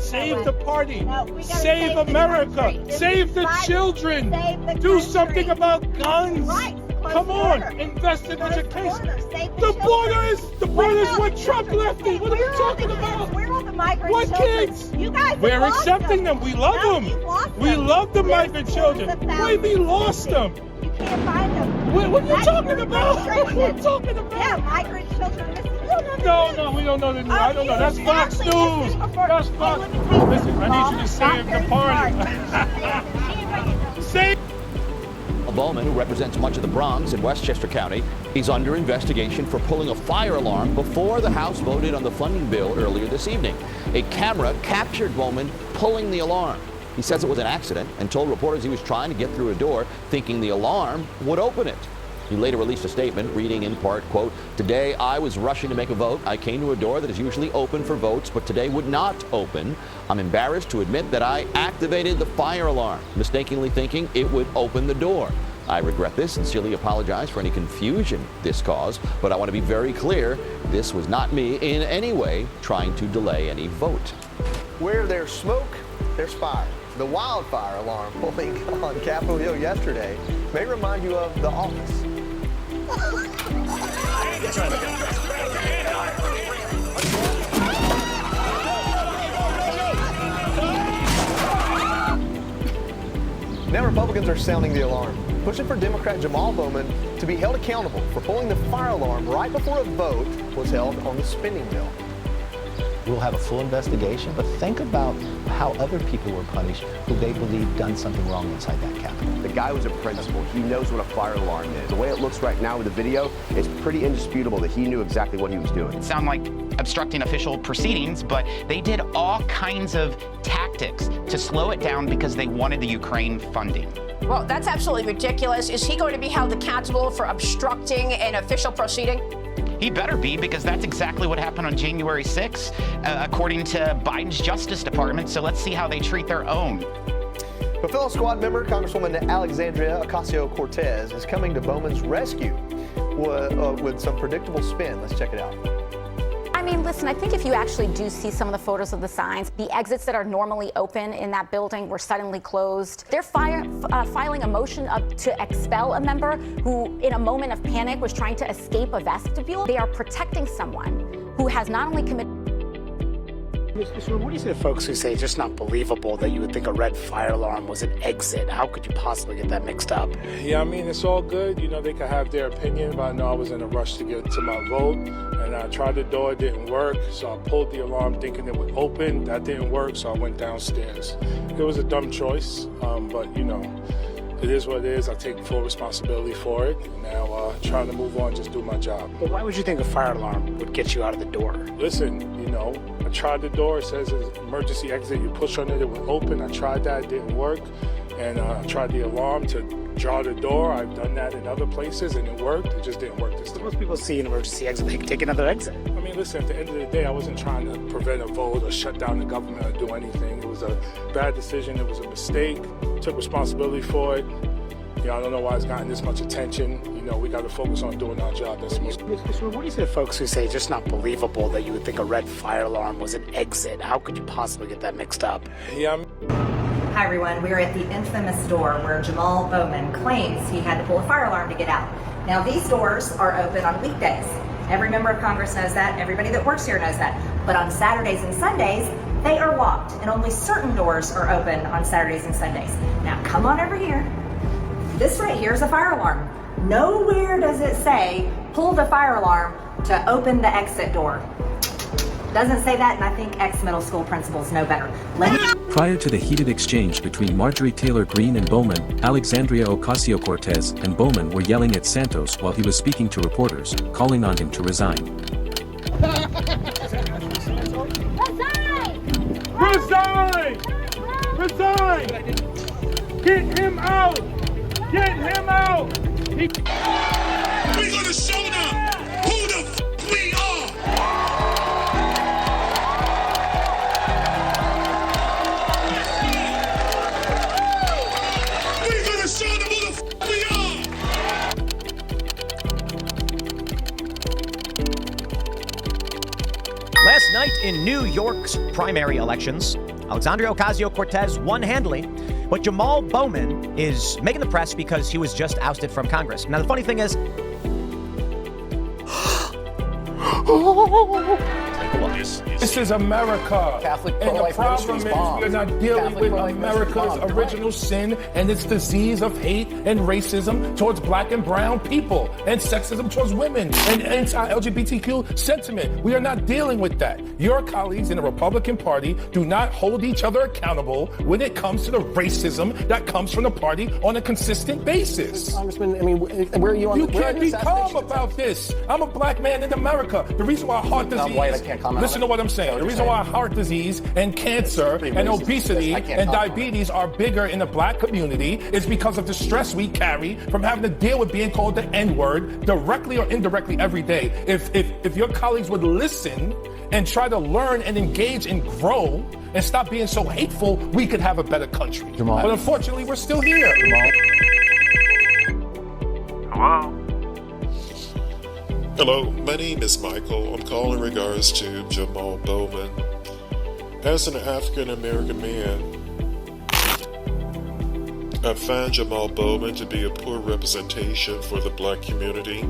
Save the party. No, we gotta Save the America. country. If Save we the fight, children. save the Do country. something about guns. Right. Close Come the on. border. Invest in Close the education. border. Save The children. border is about what the Trump children? left it. What are Where you talking the kids? about? Where are the migrant What children? kids? You guys have We're lost accepting them. We love No, them. you've lost We them. love the There's migrant children. tens of Why we thousands lost them? You can't find them. What are you That's talking your about? What are you frustration. talking about? Yeah, migrant children. Listen, you don't know the No, news. no, we don't know the news. I don't know. you That's Fox exactly News. listen before- That's Hey, Fox. let me tell you Listen, something, I need you Bob. to save Not the very party. smart. Save. Bowman, who represents much of the Bronx in Westchester County, he's under investigation for pulling a fire alarm before the House voted on the funding bill earlier this evening. A camera captured Bowman pulling the alarm. He says it was an accident and told reporters he was trying to get through a door thinking the alarm would open it. He later released a statement reading in part, quote, "Today I was rushing to make a vote. I came to a door that is usually open for votes, but today would not open. I'm embarrassed to admit that I activated the fire alarm, mistakenly thinking it would open the door. I regret this, sincerely apologize for any confusion this caused, but I want to be very clear, this was not me in any way trying to delay any vote." Where there's smoke, there's fire. The wildfire alarm pulling on Capitol Hill yesterday may remind you of The Office. Now Republicans are sounding the alarm, pushing for Democrat Jamal Bowman to be held accountable for pulling the fire alarm right before a vote was held on the spending bill. We'll have a full investigation, but think about how other people were punished who they believe done something wrong inside that Capitol. The guy was a principal. He knows what a fire alarm is. The way it looks right now with the video, it's pretty indisputable that he knew exactly what he was doing. It sounds like obstructing official proceedings, but they did all kinds of tactics to slow it down because they wanted the Ukraine funding. Well, that's absolutely ridiculous. Is he going to be held accountable for obstructing an official proceeding? He better be, because that's exactly what happened on January 6th, according to Biden's Justice Department. So let's see how they treat their own. But fellow squad member Congresswoman Alexandria Ocasio-Cortez is coming to Bowman's rescue with some predictable spin. Let's check it out. I mean, listen, I think if you actually do see some of the photos of the signs, the exits that are normally open in that building were suddenly closed. They're filing a motion to expel a member who, in a moment of panic, was trying to escape a vestibule. They are protecting someone who has not only committed... What do you say to folks who say it's just not believable that you would think a red fire alarm was an exit? How could you possibly get that mixed up? Yeah, I mean, it's all good. You know, they could have their opinion, but I know I was in a rush to get to my vote. And I tried the door, it didn't work. So I pulled the alarm thinking it would open. That didn't work, so I went downstairs. It was a dumb choice, but, you know, it is what it is. I take full responsibility for it. Now, trying to move on, just do my job. But why would you think a fire alarm would get you out of the door? Listen, you know, I tried the door. It says it's emergency exit. You push on it, it will open. I tried that, it didn't work. And I tried the alarm to jar the door. I've done that in other places, and it worked. It just didn't work this time. Most people see an emergency exit, they can take another exit. I mean, listen, at the end of the day, I wasn't trying to prevent a vote or shut down the government or do anything. It was a bad decision. It was a mistake. Took responsibility for it. You know, I don't know why it's gotten this much attention. You know, we got to focus on doing our job. That's most. What do you say to folks who say it's just not believable that you would think a red fire alarm was an exit? How could you possibly get that mixed up? Yeah. Hi everyone, we are at the infamous door where Jamal Bowman claims he had to pull a fire alarm to get out. Now these doors are open on weekdays. Every member of Congress knows that, everybody that works here knows that. But on Saturdays and Sundays, they are locked, and only certain doors are open on Saturdays and Sundays. Now come on over here. This right here is a fire alarm. Nowhere does it say, pull the fire alarm to open the exit door. Doesn't say that, and I think ex-middle school principals know better. Prior to the heated exchange between Marjorie Taylor Greene and Bowman, Alexandria Ocasio-Cortez and Bowman were yelling at Santos while he was speaking to reporters, calling on him to resign. Resign! Resign! Get him out! Get him out! We're gonna show them who the f we are! We're gonna show them who the f we are! Last night in New York's primary elections, Alexandria Ocasio-Cortez won handily, but Jamal Bowman is making the press because he was just ousted from Congress. Now, the funny thing is, This is America. Catholic and the pro-life problem ministry is bombed. we're not dealing Catholic with pro-life ministry America's bombed. original sin and its disease of hate and racism towards black and brown people and sexism towards women and anti-LGBTQ sentiment. We are not dealing with that. Your colleagues in the Republican Party do not hold each other accountable when it comes to the racism that comes from the party on a consistent basis. Congressman, I mean, where are you on? You can't be calm about this. I'm a black man in America. The reason why heart disease... I'm white, I can't comment on Listen it. to what I'm saying. The reason why heart disease and cancer and obesity and diabetes are bigger in the black community is because of the stress we carry from having to deal with being called the N-word directly or indirectly every day. If your colleagues would listen and try to learn and engage and grow and stop being so hateful, we could have a better country. Jamal. But unfortunately, we're still here. Hello? Hello, my name is Michael. I'm calling in regards to Jamal Bowman. As an African-American man, I find Jamal Bowman to be a poor representation for the black community.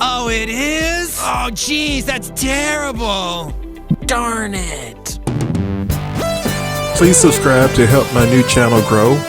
Oh, it is? Oh, geez, that's terrible. Darn it. Please subscribe to help my new channel grow.